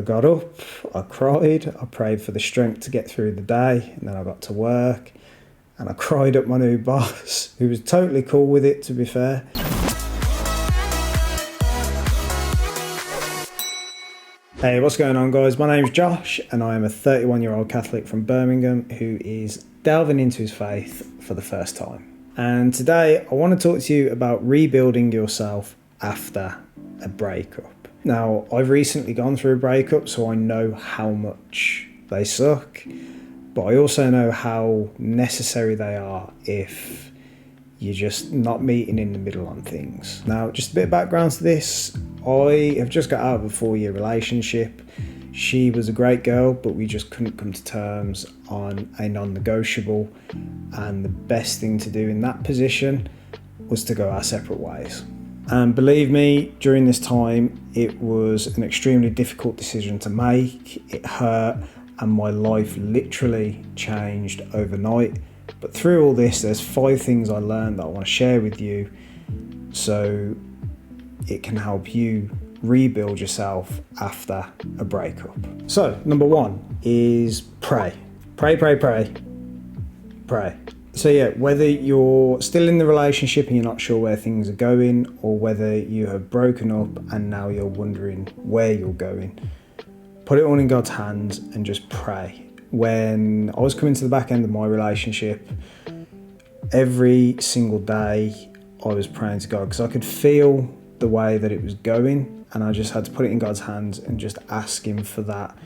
I got up, I cried, I prayed for the strength to get through the day, and then I got to work and I cried at my new boss, who was totally cool with it, to be fair. Hey, what's going on, guys? My name's Josh and I am a 31-year-old Catholic from Birmingham who is delving into his faith for the first time. And today I want to talk to you about rebuilding yourself after a breakup. Now, I've recently gone through a breakup, so I know how much they suck, but I also know how necessary they are if you're just not meeting in the middle on things. Now, just a bit of background to this. I have just got out of a 4-year relationship. She was a great girl, but we just couldn't come to terms on a non-negotiable. And the best thing to do in that position was to go our separate ways. And believe me, during this time, it was an extremely difficult decision to make. It hurt, and my life literally changed overnight. But through all this, there's 5 things I learned that I want to share with you so it can help you rebuild yourself after a breakup. So, number 1 is pray. Pray, pray, pray. Pray. So yeah, whether you're still in the relationship and you're not sure where things are going, or whether you have broken up and now you're wondering where you're going, put it all in God's hands and just pray. When I was coming to the back end of my relationship, every single day I was praying to God because I could feel the way that it was going, and I just had to put it in God's hands and just ask him for that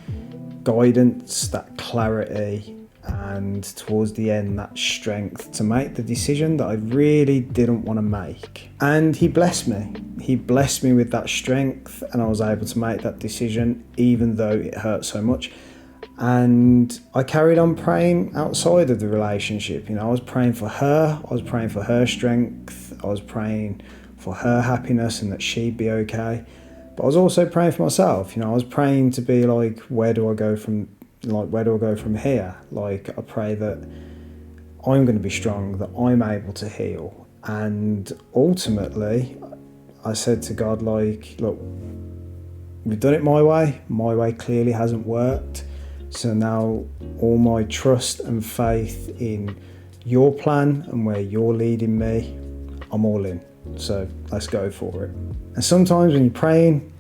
guidance, that clarity, and towards the end, that strength to make the decision that I really didn't want to make. And he blessed me. He blessed me with that strength, and I was able to make that decision even though it hurt so much. And I carried on praying outside of the relationship. You know, I was praying for her. I was praying for her strength. I was praying for her happiness and that she'd be okay. But I was also praying for myself. You know, I was praying to be like, where do I go from here? Like, I pray that I'm going to be strong, that I'm able to heal. And ultimately, I said to God, like, look, we've done it my way. My way clearly hasn't worked. So now all my trust and faith in your plan and where you're leading me, I'm all in. So let's go for it. And sometimes when you're praying,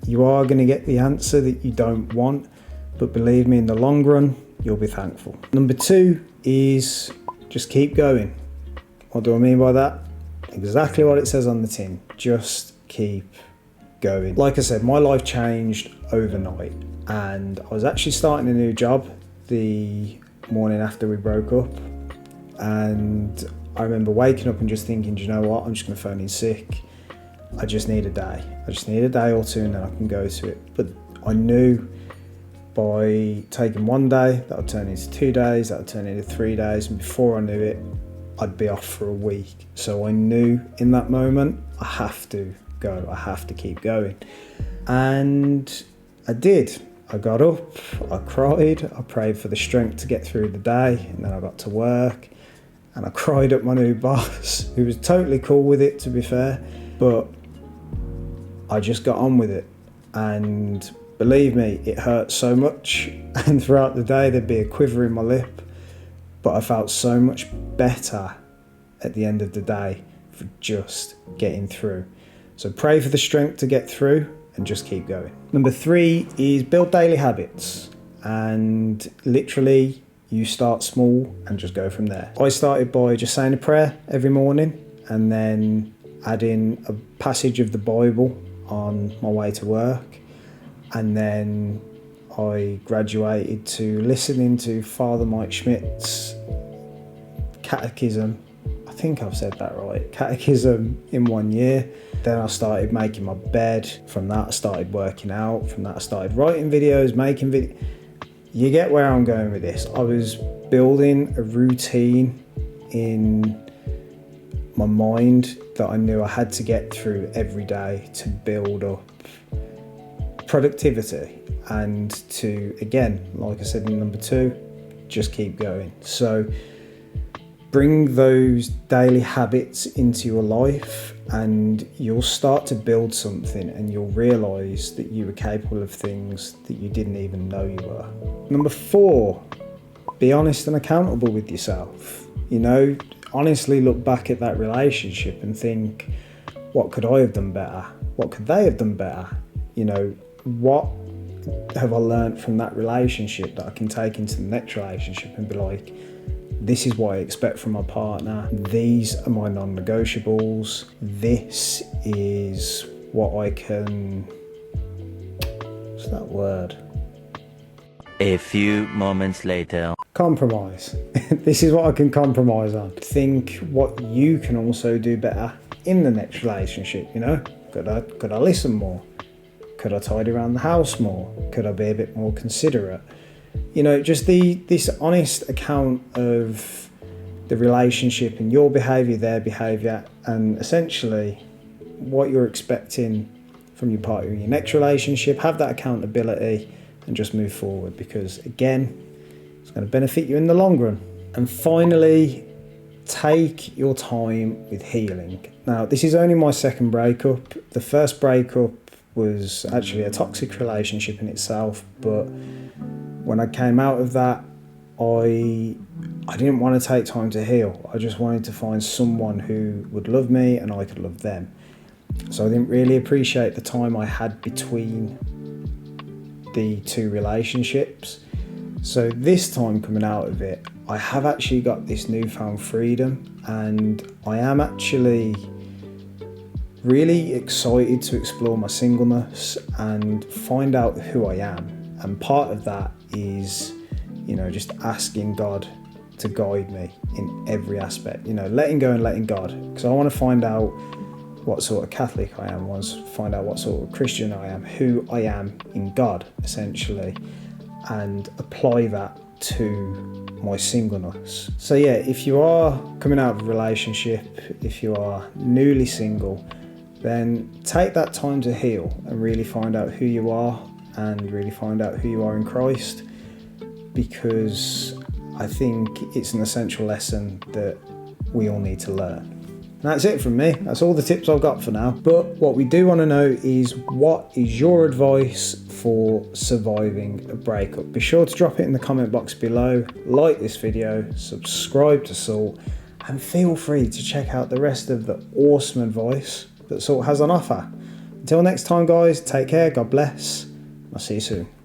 you are going to get the answer that you don't want. But believe me, in the long run, you'll be thankful. Number 2 is just keep going. What do I mean by that? Exactly what it says on the tin. Just keep going. Like I said, my life changed overnight. And I was actually starting a new job the morning after we broke up. And I remember waking up and just thinking, do you know what? I'm just going to phone in sick. I just need a day. I just need a day or two and then I can go to it. But I knew by taking one day, that would turn into 2 days, that would turn into 3 days. And before I knew it, I'd be off for a week. So I knew in that moment, I have to go. I have to keep going. And I did. I got up, I cried, I prayed for the strength to get through the day, and then I got to work and I cried at my new boss, who was totally cool with it, to be fair, but I just got on with it. And believe me, it hurt so much, and throughout the day there'd be a quiver in my lip, but I felt so much better at the end of the day for just getting through. So pray for the strength to get through and just keep going. Number 3 is build daily habits. And literally, you start small and just go from there. I started by just saying a prayer every morning and then adding a passage of the Bible on my way to work. And then I graduated to listening to Father Mike Schmidt's catechism. I think I've said that right. Catechism in 1 year. Then I started making my bed. From that I started working out. From that I started writing videos, making videos. You get where I'm going with this. I was building a routine in my mind that I knew I had to get through every day to build up productivity and to, again, like I said in number 2, just keep going. So bring those daily habits into your life and you'll start to build something, and you'll realise that you were capable of things that you didn't even know you were. Number 4, be honest and accountable with yourself. You know, honestly look back at that relationship and think, what could I have done better? What could they have done better? You know, what have I learned from that relationship that I can take into the next relationship and be like, this is what I expect from my partner. These are my non-negotiables. This is what I can... what's that word? A few moments later. Compromise. This is what I can compromise on. Think what you can also do better in the next relationship, you know? Could I listen more? Could I tidy around the house more? Could I be a bit more considerate? You know, just this honest account of the relationship and your behaviour, their behaviour, and essentially what you're expecting from your partner in your next relationship. Have that accountability and just move forward, because again, it's going to benefit you in the long run. And finally, take your time with healing. Now, this is only my second breakup. The first breakup was actually a toxic relationship in itself, but when I came out of that, I didn't want to take time to heal. I just wanted to find someone who would love me and I could love them. So I didn't really appreciate the time I had between the two relationships. So this time coming out of it, I have actually got this newfound freedom, and I am actually really excited to explore my singleness and find out who I am. And part of that is, you know, just asking God to guide me in every aspect, you know, letting go and letting God, because I want to find out what sort of Catholic I am, I want to find out what sort of Christian I am, who I am in God, essentially, and apply that to my singleness. So yeah, if you are coming out of a relationship, if you are newly single, then take that time to heal and really find out who you are and really find out who you are in Christ, because I think it's an essential lesson that we all need to learn. And that's it from me. That's all the tips I've got for now. But what we do want to know is, what is your advice for surviving a breakup? Be sure to drop it in the comment box below, like this video, subscribe to Salt, and feel free to check out the rest of the awesome advice that Salt has on offer. Until next time guys, take care, God bless, I'll see you soon.